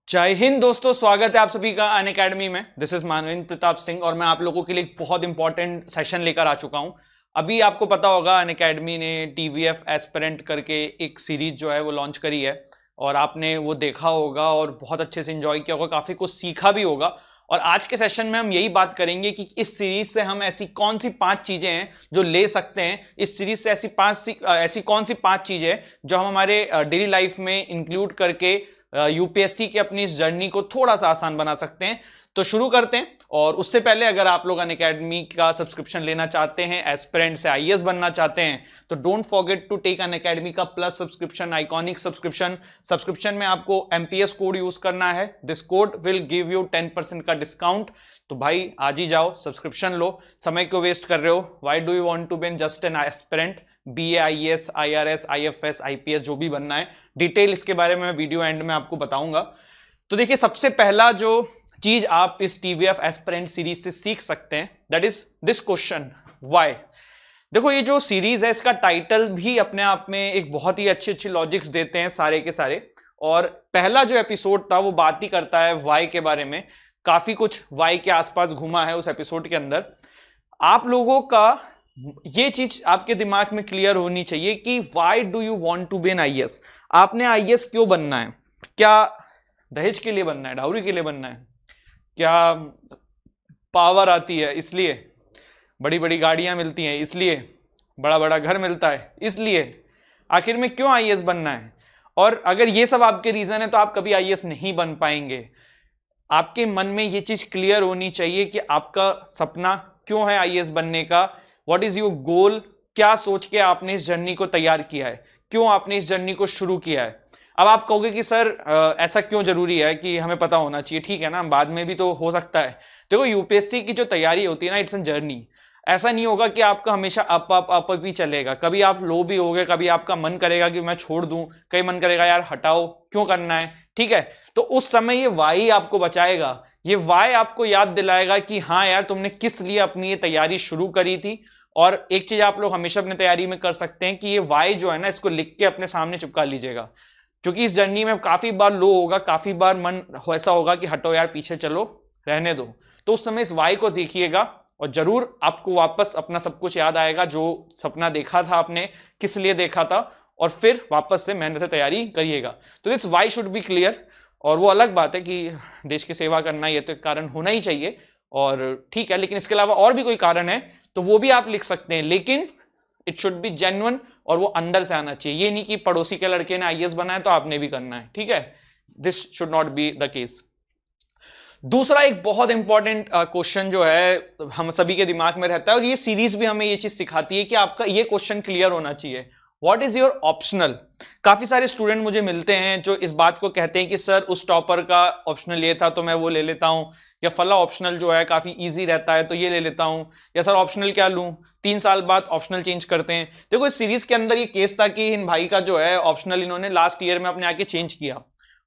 जय हिंद दोस्तों, स्वागत है आप सभी का अनअकैडमी में। दिस इज मानवेंद्र प्रताप सिंह और मैं आप लोगों के लिए एक बहुत इंपॉर्टेंट सेशन लेकर आ चुका हूं। अभी आपको पता होगा अनअकैडमी ने टीवीएफ एस्पिरेंट करके एक सीरीज जो है वो लॉन्च करी है और आपने वो देखा होगा और बहुत अच्छे से एंजॉय किया होगा, काफी कुछ सीखा भी होगा। और आज के सेशन में हम यही बात करेंगे कि इस सीरीज से हम ऐसी कौन सी 5 चीजें हैं जो ले सकते हैं। इस सीरीज से ऐसी कौन सी 5 चीजें हैं जो हम हमारे डेली लाइफ में इंक्लूड करके यूपीएससी की अपनी इस जर्नी को थोड़ा सा आसान बना सकते हैं। तो शुरू करते हैं। और उससे पहले अगर आप लोग अनअकैडमी का सब्सक्रिप्शन लेना चाहते हैं, एस्पिरेंट से आईएएस बनना चाहते हैं, तो don't forget to take Unacademy का प्लस सब्सक्रिप्शन, आइकॉनिक सब्सक्रिप्शन में आपको एमपीएस कोड यूज करना है। This code will give you 10% का डिस्काउंट। तो भाई आज ही जाओ, सब्सक्रिप्शन लो, समय क्यों वेस्ट कर रहे हो। Why do you want to be just an aspirant, BA, IAS, IRS, IFS, IPS, जो भी बनना है। डिटेल इसके बारे में मैं वीडियो एंड में आपको बताऊंगा। तो देखिए, सबसे पहला जो चीज आप इस टीवीएफ एस्पिरेंट सीरीज से सीख सकते हैं, that is this question, why. देखो, ये जो सीरीज है इसका टाइटल भी अपने आप में एक बहुत ही अच्छी लॉजिक्स देते हैं सारे के सारे। और पहला जो एपिसोड था वो बात ही करता है व्हाई के बारे में। काफी कुछ व्हाई के आसपास घूमा है उस एपिसोड के अंदर। आप लोगों का ये चीज आपके दिमाग में क्लियर होनी चाहिए कि why do you want to be an IAS. आपने आईएएस क्यों बनना है? क्या दहेज के लिए बनना है, डाउरी के लिए बनना है, क्या पावर आती है इसलिए, बड़ी बड़ी गाड़ियां मिलती हैं इसलिए, बड़ा बड़ा घर मिलता है इसलिए? आखिर में क्यों आईएएस बनना है? और अगर ये सब आपके रीजन है तो आप कभी आईएएस नहीं बन पाएंगे। आपके मन में ये चीज क्लियर होनी चाहिए कि आपका सपना क्यों है आईएएस बनने का। What is your goal? क्या सोच के आपने इस जर्नी को तैयार किया है, क्यों आपने इस जर्नी को शुरू किया है। अब आप कहोगे कि सर ऐसा क्यों जरूरी है कि हमें पता होना चाहिए? ठीक है ना, बाद में भी तो हो सकता है। देखो, यूपीएससी की जो तैयारी होती है ना, इट्स एन जर्नी। ऐसा नहीं होगा कि आपका हमेशा अप भी चलेगा। कभी आप लो भी होगे, कभी आपका मन करेगा कि मैं छोड़ दूं, कभी मन करेगा यार हटाओ, क्यों करना है। ठीक है, तो उस समय ये वाई आपको बचाएगा। ये वाई आपको याद दिलाएगा कि हाँ यार, तुमने किस लिए अपनी ये तैयारी शुरू करी थी। और एक चीज आप लोग हमेशा अपनी तैयारी में कर सकते हैं कि ये वाई जो है ना, इसको लिख के अपने सामने चिपका लीजिएगा। क्योंकि इस जर्नी में काफी बार लो होगा, काफी बार मन ऐसा होगा कि हटो यार, पीछे चलो, रहने दो। तो उस समय इस वाई को देखिएगा और जरूर आपको वापस अपना सब कुछ याद आएगा, जो सपना देखा था आपने, किस लिए देखा था, और फिर वापस से मेहनत से तैयारी करिएगा। तो this why should be clear. और वो अलग बात है कि देश की सेवा करना, ये तो एक कारण होना ही चाहिए और ठीक है, लेकिन इसके अलावा और भी कोई कारण है तो वो भी आप लिख सकते हैं, लेकिन इट शुड बी जेन्युइन और वो अंदर से आना चाहिए। ये नहीं कि पड़ोसी के लड़के ने आईएएस बनाया तो आपने भी करना है। ठीक है, this should not be the case. दूसरा एक बहुत इंपॉर्टेंट क्वेश्चन जो है हम सभी के दिमाग में रहता है, और ये सीरीज भी हमें ये चीज सिखाती है कि आपका ये क्वेश्चन क्लियर होना चाहिए, व्हाट इज योर ऑप्शनल। काफी सारे स्टूडेंट मुझे मिलते हैं जो इस बात को कहते हैं कि सर उस टॉपर का ऑप्शनल ये था तो मैं वो ले लेता हूं, या फला ऑप्शनल जो है काफी इजी रहता है तो ये ले लेता हूं, या सर ऑप्शनल क्या लूं, 3 साल बाद ऑप्शनल चेंज करते हैं। देखो, इस सीरीज के अंदर ये केस था कि इन भाई का जो है ऑप्शनल इन्होंने लास्ट ईयर में अपने आके चेंज किया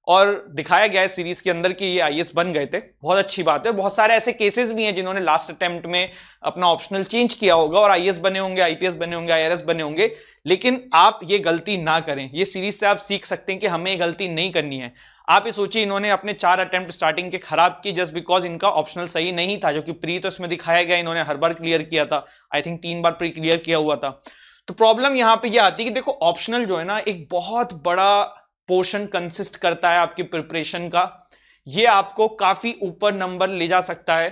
और दिखाया गया है सीरीज के अंदर कि ये आईएएस बन गए थे। बहुत अच्छी बात है। बहुत सारे ऐसे केसेस भी हैं जिन्होंने लास्ट अटेम्प्ट में अपना ऑप्शनल चेंज किया होगा और आईएएस बने होंगे, आईपीएस बने होंगे, आईआरएस बने होंगे। लेकिन आप ये गलती ना करें। ये सीरीज से आप सीख सकते हैं कि हमें ये गलती नहीं करनी है। आप ये सोचिए, इन्होंने अपने 4 अटेम्प्ट स्टार्टिंग के खराब किए जस्ट बिकॉज इनका ऑप्शनल सही नहीं था, जो कि प्री तो इसमें दिखाया गया इन्होंने हर बार क्लियर किया था। I think 3 bar pre clear किया हुआ था। तो प्रॉब्लम यहां पर यह आती है कि देखो, ऑप्शनल जो है ना, एक बहुत बड़ा पोर्शन कंसिस्ट करता है आपकी प्रिपरेशन का। ये आपको काफी ऊपर नंबर ले जा सकता है।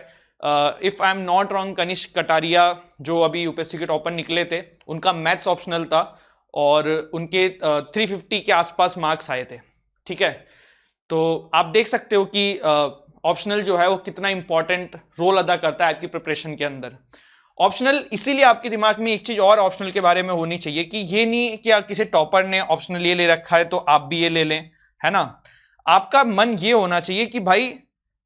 If I am not wrong, Kanishak Kataria जो अभी यूपीएससी के टॉपर निकले थे, उनका मैथ्स ऑप्शनल था और उनके 350 के आसपास मार्क्स आए थे। ठीक है, तो आप देख सकते हो कि ऑप्शनल जो है वो कितना इंपॉर्टेंट रोल अदा करता है आपकी प्रिपरेशन के अंदर। ऑप्शनल इसीलिए आपके दिमाग में एक चीज और ऑप्शनल के बारे में होनी चाहिए कि ये नहीं कि किसी टॉपर ने ऑप्शनल ये ले रखा है तो आप भी ये ले लें, है ना। आपका मन ये होना चाहिए कि भाई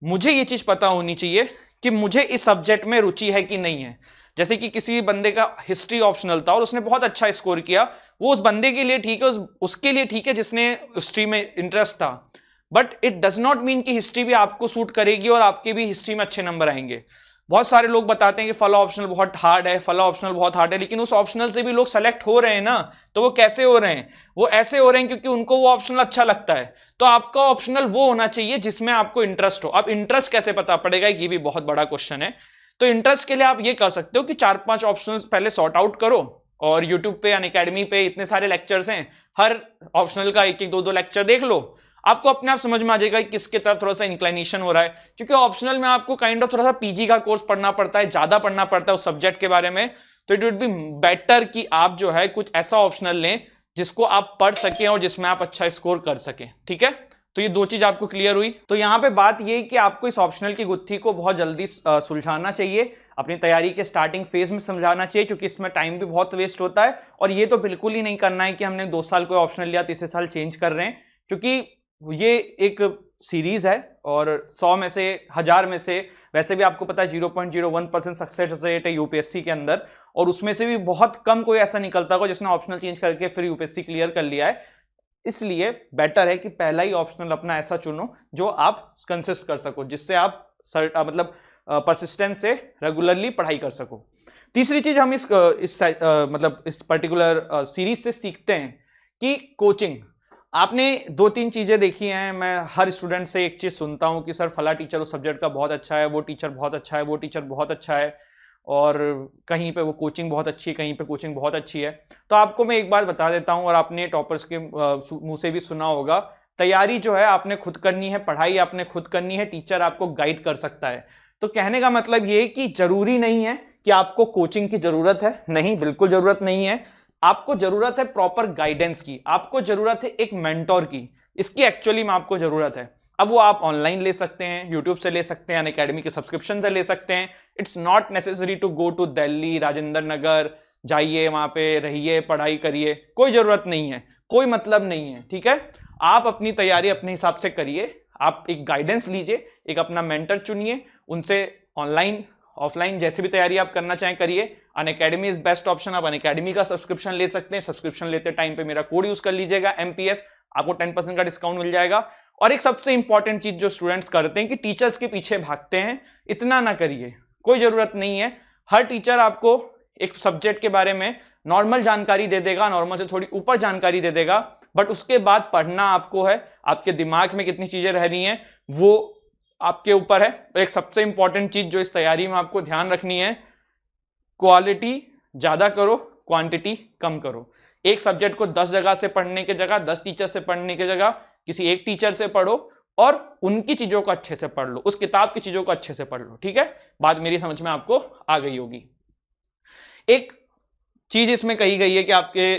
मुझे ये चीज पता होनी चाहिए कि मुझे इस सब्जेक्ट में रुचि है कि नहीं है। जैसे कि किसी बंदे का हिस्ट्री ऑप्शनल था और उसने बहुत अच्छा स्कोर किया, वो उस बंदे के लिए ठीक है, उसके लिए ठीक है जिसने हिस्ट्री में इंटरेस्ट था। But it does not mean कि हिस्ट्री भी आपको सूट करेगी और आपके भी हिस्ट्री में अच्छे नंबर आएंगे। बहुत सारे लोग बताते हैं कि फला ऑप्शनल बहुत हार्ड है, फला ऑप्शनल बहुत हार्ड है, लेकिन उस ऑप्शनल से भी लोग सेलेक्ट हो रहे हैं ना, तो वो कैसे हो रहे हैं? वो ऐसे हो रहे हैं क्योंकि उनको वो ऑप्शनल अच्छा लगता है। तो आपका ऑप्शनल वो होना चाहिए जिसमें आपको इंटरेस्ट हो। अब इंटरेस्ट कैसे पता पड़ेगा, ये भी बहुत बड़ा क्वेश्चन है। तो इंटरेस्ट के लिए आप ये कर सकते हो कि 4-5 ऑप्शनल पहले सॉर्ट आउट करो, और यूट्यूब पे अनअकैडमी पे इतने सारे लेक्चर्स हैं, हर ऑप्शनल का एक एक दो दो लेक्चर देख लो, आपको अपने आप समझ में आ जाएगा कि किसके तरफ थोड़ा सा इंक्लाइनेशन हो रहा है। क्योंकि ऑप्शनल में आपको काइंड ऑफ थोड़ा सा पीजी का कोर्स पढ़ना पड़ता है, ज्यादा पढ़ना पड़ता है उस सब्जेक्ट के बारे में। तो इट वुड बी बेटर कि आप जो है कुछ ऐसा ऑप्शनल लें जिसको आप पढ़ सकें और जिसमें आप अच्छा स्कोर कर सकें। ठीक है, तो ये दो चीज आपको क्लियर हुई। तो यहाँ पे बात ये कि आपको इस ऑप्शनल की गुत्थी को बहुत जल्दी सुलझाना चाहिए, अपनी तैयारी के स्टार्टिंग फेज में समझाना चाहिए, क्योंकि इसमें टाइम भी बहुत वेस्ट होता है। और ये तो बिल्कुल ही नहीं करना है कि हमने 2 साल कोई ऑप्शनल लिया, तीसरे साल चेंज कर रहे हैं, क्योंकि ये एक सीरीज है और 100 में से 1000 में से वैसे भी आपको पता है 0.01% सक्सेस रेट है यूपीएससी के अंदर, और उसमें से भी बहुत कम कोई ऐसा निकलता होगा जिसने ऑप्शनल चेंज करके फिर यूपीएससी क्लियर कर लिया है। इसलिए बेटर है कि पहला ही ऑप्शनल अपना ऐसा चुनो जो आप कंसिस्ट कर सको, जिससे आप मतलब परसिस्टेंस से रेगुलरली पढ़ाई कर सको। तीसरी चीज हम इस पर्टिकुलर सीरीज से सीखते हैं कि कोचिंग। आपने 2-3 चीजें देखी हैं, मैं हर स्टूडेंट से एक चीज सुनता हूं कि सर फला टीचर उस सब्जेक्ट का बहुत अच्छा है, वो टीचर बहुत अच्छा है, वो टीचर बहुत अच्छा है, और कहीं पे वो कोचिंग बहुत अच्छी है, कहीं पे कोचिंग बहुत अच्छी है। तो आपको मैं एक बात बता देता हूं, और आपने टॉपर्स के मुंह से भी सुना होगा, तैयारी जो है आपने खुद करनी है, पढ़ाई आपने खुद करनी है, टीचर आपको गाइड कर सकता है। तो कहने का मतलब ये कि जरूरी नहीं है कि आपको कोचिंग की जरूरत है, नहीं, बिल्कुल जरूरत नहीं है। आपको जरूरत है प्रॉपर गाइडेंस की, आपको जरूरत है एक मेंटोर की, इसकी एक्चुअली में आपको जरूरत है। अब वो आप ऑनलाइन ले सकते हैं, यूट्यूब से ले सकते हैं, अनअकैडमी के सब्सक्रिप्शन से ले सकते हैं। It's not necessary to go to Delhi, Rajendra Nagar जाइए, वहां पे रहिए, पढ़ाई करिए, कोई जरूरत नहीं है, कोई मतलब नहीं है। ठीक है, आप अपनी तैयारी अपने हिसाब से करिए, आप एक गाइडेंस लीजिए, एक अपना मेंटर चुनिए, उनसे ऑनलाइन ऑफलाइन जैसे भी तैयारी आप करना चाहें करिए। अनअकैडमी इज बेस्ट ऑप्शन, आप अनअकैडमी का सब्सक्रिप्शन ले सकते हैं। सब्सक्रिप्शन लेते टाइम पे मेरा कोड यूज कर लीजिएगा MPS, आपको 10% का डिस्काउंट मिल जाएगा। और एक सबसे इंपॉर्टेंट चीज जो स्टूडेंट्स करते हैं कि टीचर्स के पीछे भागते हैं, इतना ना करिए, कोई जरूरत नहीं है। हर टीचर आपको एक सब्जेक्ट के बारे में नॉर्मल जानकारी दे देगा, नॉर्मल से थोड़ी ऊपर जानकारी दे देगा, बट उसके बाद पढ़ना आपको है, आपके दिमाग में कितनी चीजें रह रही हैं वो आपके ऊपर है। तो एक सबसे इंपॉर्टेंट चीज जो इस तैयारी में आपको ध्यान रखनी है, क्वालिटी ज्यादा करो, क्वांटिटी कम करो। एक सब्जेक्ट को 10 जगह से पढ़ने की जगह, 10 टीचर से पढ़ने की जगह किसी एक टीचर से पढ़ो, और उनकी चीजों को अच्छे से पढ़ लो, उस किताब की चीजों को अच्छे से पढ़ लो। ठीक है, बात मेरी समझ में आपको आ गई होगी। एक चीज इसमें कही गई है कि आपके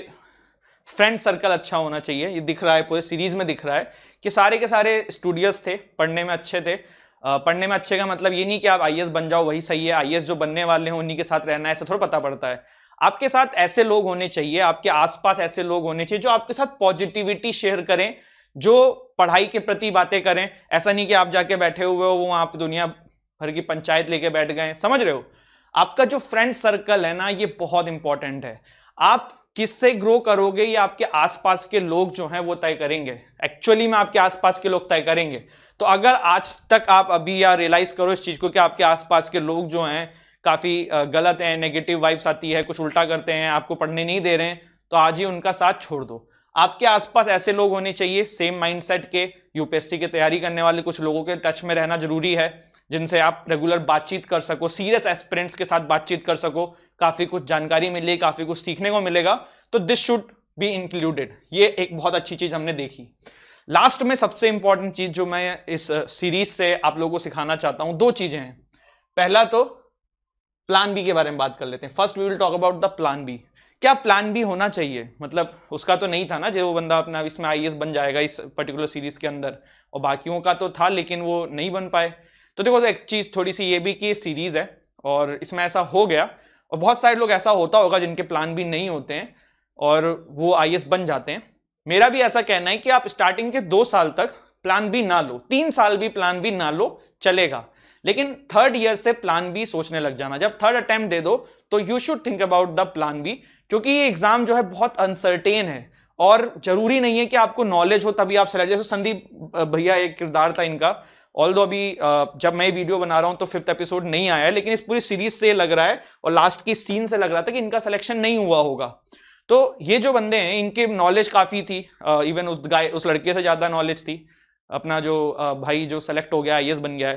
फ्रेंड सर्कल अच्छा होना चाहिए। ये दिख रहा है, पूरे सीरीज में दिख रहा है कि सारे के सारे स्टूडियस थे, पढ़ने में अच्छे थे। पढ़ने में अच्छे का मतलब ये नहीं कि आप IAS बन जाओ वही सही है, IAS जो बनने वाले हैं उन्हीं के साथ रहना है, ऐसा थोड़ा पता पड़ता है। आपके साथ ऐसे लोग होने चाहिए, आपके आसपास ऐसे लोग होने चाहिए जो आपके साथ पॉजिटिविटी शेयर करें, जो पढ़ाई के प्रति बातें करें। ऐसा नहीं कि आप जाके बैठे हुए हो, वो वहां पे दुनिया भर की पंचायत लेके बैठ गए, समझ रहे हो। आपका जो फ्रेंड सर्कल है ना, ये बहुत इंपॉर्टेंट है। आप किससे ग्रो करोगे ये आपके आसपास के लोग जो हैं वो तय करेंगे, एक्चुअली में आपके आसपास के लोग तय करेंगे। तो अगर आज तक आप अभी या रियलाइज करो इस चीज को कि आपके आसपास के लोग जो हैं काफी गलत हैं, नेगेटिव वाइब्स आती है, कुछ उल्टा करते हैं, आपको पढ़ने नहीं दे रहे हैं, तो आज ही उनका साथ छोड़ दो। आपके आसपास ऐसे लोग होने चाहिए सेम माइंडसेट के, यूपीएससी की तैयारी करने वाले कुछ लोगों के टच में रहना जरूरी है, जिनसे आप रेगुलर बातचीत कर सको, सीरियस एस्पिरेंट्स के साथ बातचीत कर सको, काफी कुछ जानकारी मिलेगी, काफी कुछ सीखने को मिलेगा। तो दिस शुड बी इंक्लूडेड, ये एक बहुत अच्छी चीज हमने देखी। लास्ट में सबसे इंपॉर्टेंट चीज जो मैं इस सीरीज से आप लोगों को सिखाना चाहता हूं, 2 चीजें हैं। पहला तो प्लान बी के बारे में बात कर लेते हैं। First we will talk about the plan B. क्या प्लान बी होना चाहिए? मतलब उसका तो नहीं था ना, जो बंदा अपना इसमें IAS बन जाएगा इस पर्टिकुलर सीरीज के अंदर, और बाकियों का तो था लेकिन वो नहीं बन पाए। तो देखो, तो एक चीज थोड़ी सी ये भी कि सीरीज है और इसमें ऐसा हो गया, और बहुत सारे लोग ऐसा होता होगा जिनके प्लान भी नहीं होते हैं और वो IAS बन जाते हैं। मेरा भी ऐसा कहना है कि आप स्टार्टिंग के 2 साल तक प्लान बी ना लो, 3 साल भी प्लान बी ना लो, चलेगा, लेकिन 3rd ईयर से प्लान बी सोचने लग जाना। जब 3rd अटेम्प्ट दे दो तो you should think about the plan B, क्योंकि ये एग्जाम जो है बहुत अनसर्टेन है और जरूरी नहीं है कि आपको नॉलेज हो तभी आप सेलेक्ट। जैसे संदीप भैया एक किरदार था इनका, ऑल्दो अभी जब मैं वीडियो बना रहा हूं तो 5th एपिसोड नहीं आया है, लेकिन इस पूरी सीरीज से लग रहा है और लास्ट की सीन से लग रहा था कि इनका सिलेक्शन नहीं हुआ होगा। तो ये जो बंदे हैं इनके नॉलेज काफी थी, इवन उस लड़के से ज्यादा नॉलेज थी, अपना जो भाई जो सेलेक्ट हो गया आईएएस बन गया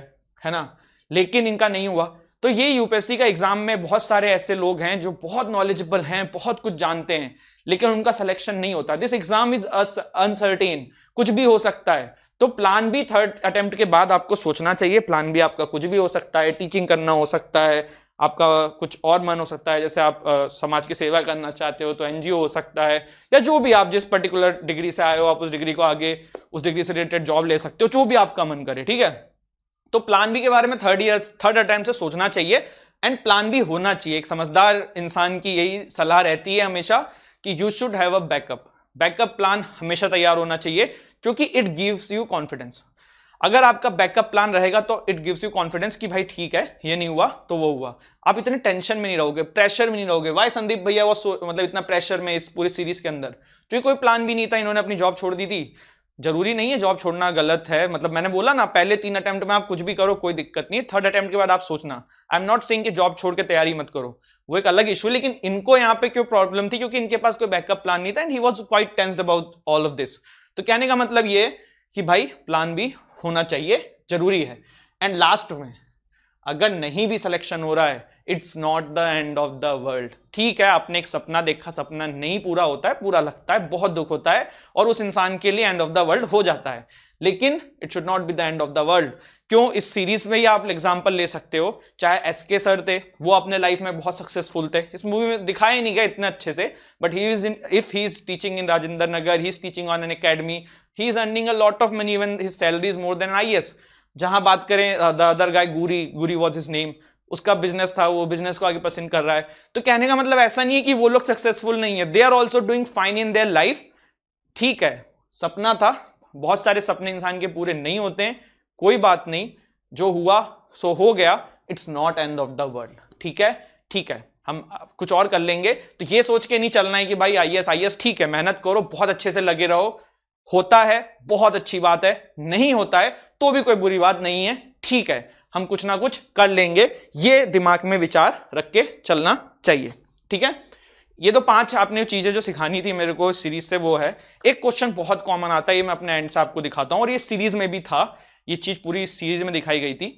है ना, लेकिन इनका नहीं हुआ। तो ये यूपीएससी का एग्जाम में बहुत सारे ऐसे लोग हैं जो बहुत नॉलेजेबल हैं, बहुत कुछ जानते हैं, लेकिन उनका सिलेक्शन नहीं होता। दिस एग्जाम इज अनसर्टेन, कुछ भी हो सकता है। तो प्लान बी 3rd अटेम्प्ट के बाद आपको सोचना चाहिए। प्लान बी आपका कुछ भी हो सकता है, टीचिंग करना हो सकता है, आपका कुछ और मन हो सकता है, जैसे आप समाज की सेवा करना चाहते हो तो एनजीओ हो सकता है, या जो भी आप जिस पर्टिकुलर डिग्री से आए हो आप उस डिग्री को आगे उस डिग्री से रिलेटेड जॉब ले सकते हो, जो भी आपका मन करे, ठीक है। तो प्लान बी के बारे में 3rd अटेम्प्ट से सोचना चाहिए, एंड प्लान बी होना चाहिए। एक समझदार इंसान की यही सलाह रहती है हमेशा कि you should have a backup plan हमेशा तैयार होना चाहिए, क्योंकि इट गिव्स यू कॉन्फिडेंस। अगर आपका बैकअप प्लान रहेगा तो इट गिव्स यू कॉन्फिडेंस कि भाई ठीक है, ये नहीं हुआ तो वो हुआ। आप इतने टेंशन में नहीं रहोगे, प्रेशर में नहीं रहोगे। वाई संदीप भैया वो मतलब इतना प्रेशर में इस पूरी सीरीज के अंदर, क्योंकि कोई प्लान भी नहीं था, इन्होंने अपनी जॉब छोड़ दी थी। जरूरी नहीं है जॉब छोड़ना गलत है, मतलब मैंने बोला ना पहले 3 अटेम्प्ट में आप कुछ भी करो कोई दिक्कत नहीं है, 3rd अटेम्प्ट के बाद आप सोचना। आई एम नॉट सेइंग कि जॉब छोड़ के तैयारी मत करो, वो एक अलग इशू। लेकिन इनको यहाँ पे क्यों प्रॉब्लम थी, क्योंकि इनके पास कोई बैकअप प्लान नहीं था, and he was quite tensed about all of this. तो कहने का मतलब ये कि भाई प्लान भी होना चाहिए, जरूरी है। एंड लास्ट में अगर नहीं भी सिलेक्शन हो रहा है, it's not the end of the world. ठीक है, आपने एक सपना देखा, सपना नहीं पूरा होता है, पूरा लगता है, बहुत दुख होता है, और उस इंसान के लिए एंड ऑफ द वर्ल्ड हो जाता है, लेकिन it should not be the end of the world. क्यों? इस सीरीज में ही आप एग्जांपल ले सकते हो, चाहे एसके सर थे, वो अपने लाइफ में बहुत सक्सेसफुल थे, इस मूवी में दिखाया नहीं गया इतने अच्छे से, but he is if he is teaching in Rajendra Nagar, he is teaching on an academy, he is earning a lot of money, even his salary is more than IAS. जहां बात करें the other guy, Guri was his name, उसका business था, वो business को आगे पसंद कर रहा है। तो कहने का मतलब ऐसा नहीं है कि वो लोग सक्सेसफुल नहीं है, they are also doing fine in their life. ठीक है, सपना था, बहुत सारे सपने इंसान के पूरे नहीं होते हैं, कोई बात नहीं, जो हुआ सो हो गया, it's not end of the world. ठीक है, ठीक है, हम कुछ और कर लेंगे। तो ये सोच के नहीं चलना है कि भाई आईएएस ठीक है, मेहनत करो, बहुत अच्छे से लगे रहो, होता है बहुत अच्छी बात है, नहीं होता है तो भी कोई बुरी बात नहीं है, ठीक है, हम कुछ ना कुछ कर लेंगे, ये दिमाग में विचार रख के चलना चाहिए। ठीक है, ये तो 5 आपने चीजें जो सिखानी थी मेरे को सीरीज से वो है। एक क्वेश्चन बहुत कॉमन आता है, ये मैं अपने एंड से आपको दिखाता हूं, और ये सीरीज में भी था, ये चीज पूरी सीरीज में दिखाई गई थी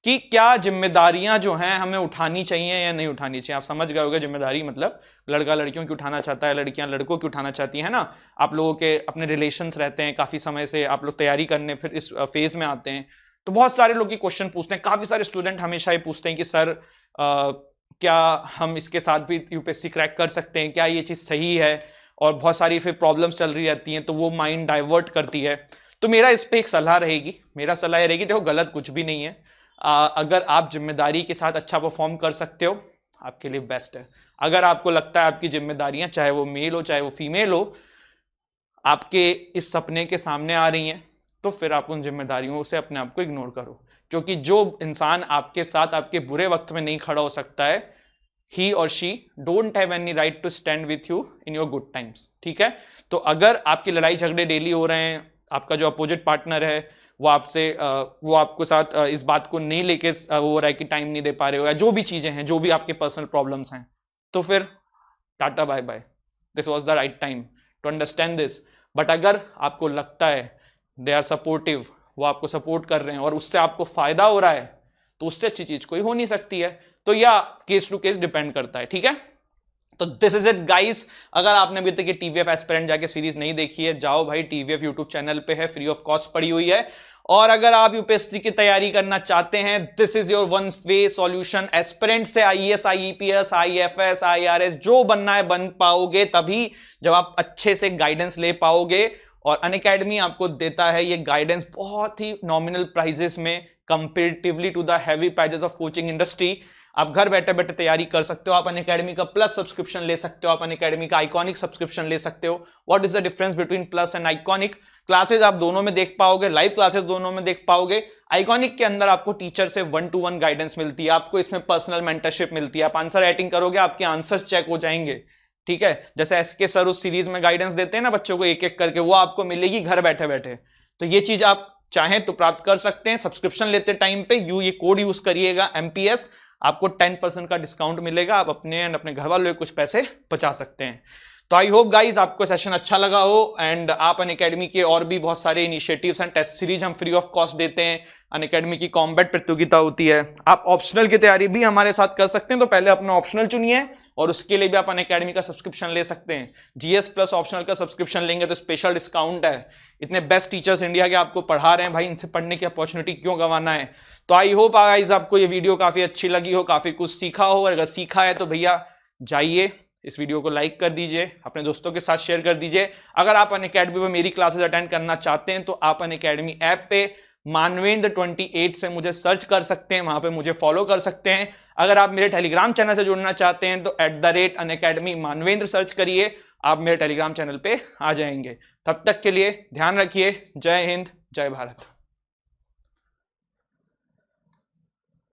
कि क्या जिम्मेदारियां जो हैं हमें उठानी चाहिए या नहीं उठानी चाहिए। आप समझ गए होंगे जिम्मेदारी मतलब लड़का लड़कियों की उठाना चाहता है, लड़कियां लड़कों की उठाना चाहती है ना। आप लोगों के अपने रिलेशंस रहते हैं, काफी समय से आप लोग तैयारी करने फिर इस फेज में आते हैं, तो बहुत सारे लोग ये क्वेश्चन पूछते हैं, काफी सारे स्टूडेंट हमेशा ये पूछते हैं कि सर क्या हम इसके साथ भी यूपीएससी क्रैक कर सकते हैं, क्या ये चीज सही है, और बहुत सारी फिर प्रॉब्लम्स चल रही रहती हैं, तो वो माइंड डाइवर्ट करती है। तो मेरा इस पे एक सलाह रहेगी, मेरा सलाह रहेगी, देखो गलत कुछ भी नहीं है, अगर आप जिम्मेदारी के साथ अच्छा परफॉर्म कर सकते हो आपके लिए बेस्ट है। अगर आपको लगता है आपकी जिम्मेदारियां, चाहे वो मेल हो चाहे वो फीमेल हो, आपके इस सपने के सामने आ रही हैं, तो फिर आप उन जिम्मेदारियों से अपने आप को इग्नोर करो, क्योंकि जो इंसान आपके साथ आपके बुरे वक्त में नहीं खड़ा हो सकता है, he or she don't have any right to stand with you in your good times। ठीक है, तो अगर आपकी लड़ाई झगड़े डेली हो रहे हैं, आपका जो अपोजिट पार्टनर है वो आपको साथ इस बात को नहीं लेके वो हो रहा है कि टाइम नहीं दे पा रहे हो, या जो भी चीजें हैं, जो भी आपके पर्सनल प्रॉब्लम्स हैं, तो फिर tata bye bye, this was the right time to understand this. But अगर आपको लगता है दे आर सपोर्टिव, वो आपको सपोर्ट कर रहे हैं और उससे आपको फायदा हो रहा है, तो उससे अच्छी चीज कोई हो नहीं सकती है। तो या केस टू केस डिपेंड करता है। ठीक है, तो दिस इज इट गाइस। अगर आपने अभी तक ये टीवीएफ एस्पिरेंट जाके सीरीज नहीं देखी है, जाओ भाई, टीवीएफ यूट्यूब चैनल पे है, फ्री ऑफ कॉस्ट पड़ी हुई है। और अगर आप यूपीएससी की तैयारी करना चाहते हैं, this is your one way solution. Aspirant से आईएएस, आईईपीएस, आईएफएस, आईआरएस जो बनना है बन पाओगे तभी जब आप अच्छे से गाइडेंस ले पाओगे। और अनअकैडमी आपको देता है ये गाइडेंस बहुत ही नॉमिनल प्राइजेस में, comparatively to the heavy prices of coaching industry. आप घर बैठे बैठे तैयारी कर सकते हो, आप अनअकैडमी का प्लस सब्सक्रिप्शन ले सकते हो, आप अनअकैडमी का आइकॉनिक सब्सक्रिप्शन ले सकते हो। What is the difference between plus and iconic? Classes आप दोनों में देख पाओगे, लाइव क्लासेस दोनों में देख पाओगे। आइकॉनिक के अंदर आपको टीचर से 1-to-1 गाइडेंस मिलती है, आपको इसमें पर्सनल मेंटरशिप मिलती है, आप आंसर राइटिंग करोगे, आपके आंसर्स चेक हो जाएंगे। ठीक है, जैसे एसके सर उस सीरीज में गाइडेंस देते हैं ना बच्चों को एक एक करके, वो आपको मिलेगी घर बैठे बैठे। तो ये चीज आप चाहें तो प्राप्त कर सकते हैं। सब्सक्रिप्शन लेते टाइम पे ये कोड यूज करिएगा MPS, आपको 10% का डिस्काउंट मिलेगा। आप अपने एंड अपने घर वालों के कुछ पैसे बचा सकते हैं। तो आई होप गाइज आपको सेशन अच्छा लगा हो एंड आप अनअकैडमी के और भी बहुत सारे इनिशिएटिव्स एंड टेस्ट सीरीज हम फ्री ऑफ कॉस्ट देते हैं। अनअकैडमी की कॉम्बैट प्रतियोगिता होती है, आप ऑप्शनल की तैयारी भी हमारे साथ कर सकते हैं। तो पहले अपना ऑप्शनल चुनिए और उसके लिए भी आप अनअकैडमी का सब्सक्रिप्शन ले सकते हैं। GS प्लस ऑप्शनल का सब्सक्रिप्शन लेंगे तो स्पेशल डिस्काउंट है। इतने बेस्ट टीचर्स इंडिया के आपको पढ़ा रहे हैं भाई, इनसे पढ़ने की अपॉर्चुनिटी क्यों गंवाना है। तो आई होप गाइस आपको ये वीडियो काफी अच्छी लगी हो, काफी कुछ सीखा हो। अगर सीखा है तो भैया जाइए इस वीडियो को लाइक कर दीजिए, अपने दोस्तों के साथ शेयर कर दीजिए। अगर आप अनअकैडमी पे मेरी क्लासेस अटेंड करना चाहते हैं तो आप अनअकैडमी ऐप पे मानवेंद्र 28 से मुझे सर्च कर सकते हैं, वहां पे मुझे फॉलो कर सकते हैं। अगर आप मेरे टेलीग्राम चैनल से जुड़ना चाहते हैं तो @unacademy मानवेंद्र सर्च करिए, आप मेरे टेलीग्राम चैनल पे आ जाएंगे। तब तक के लिए ध्यान रखिए। जय हिंद, जय भारत।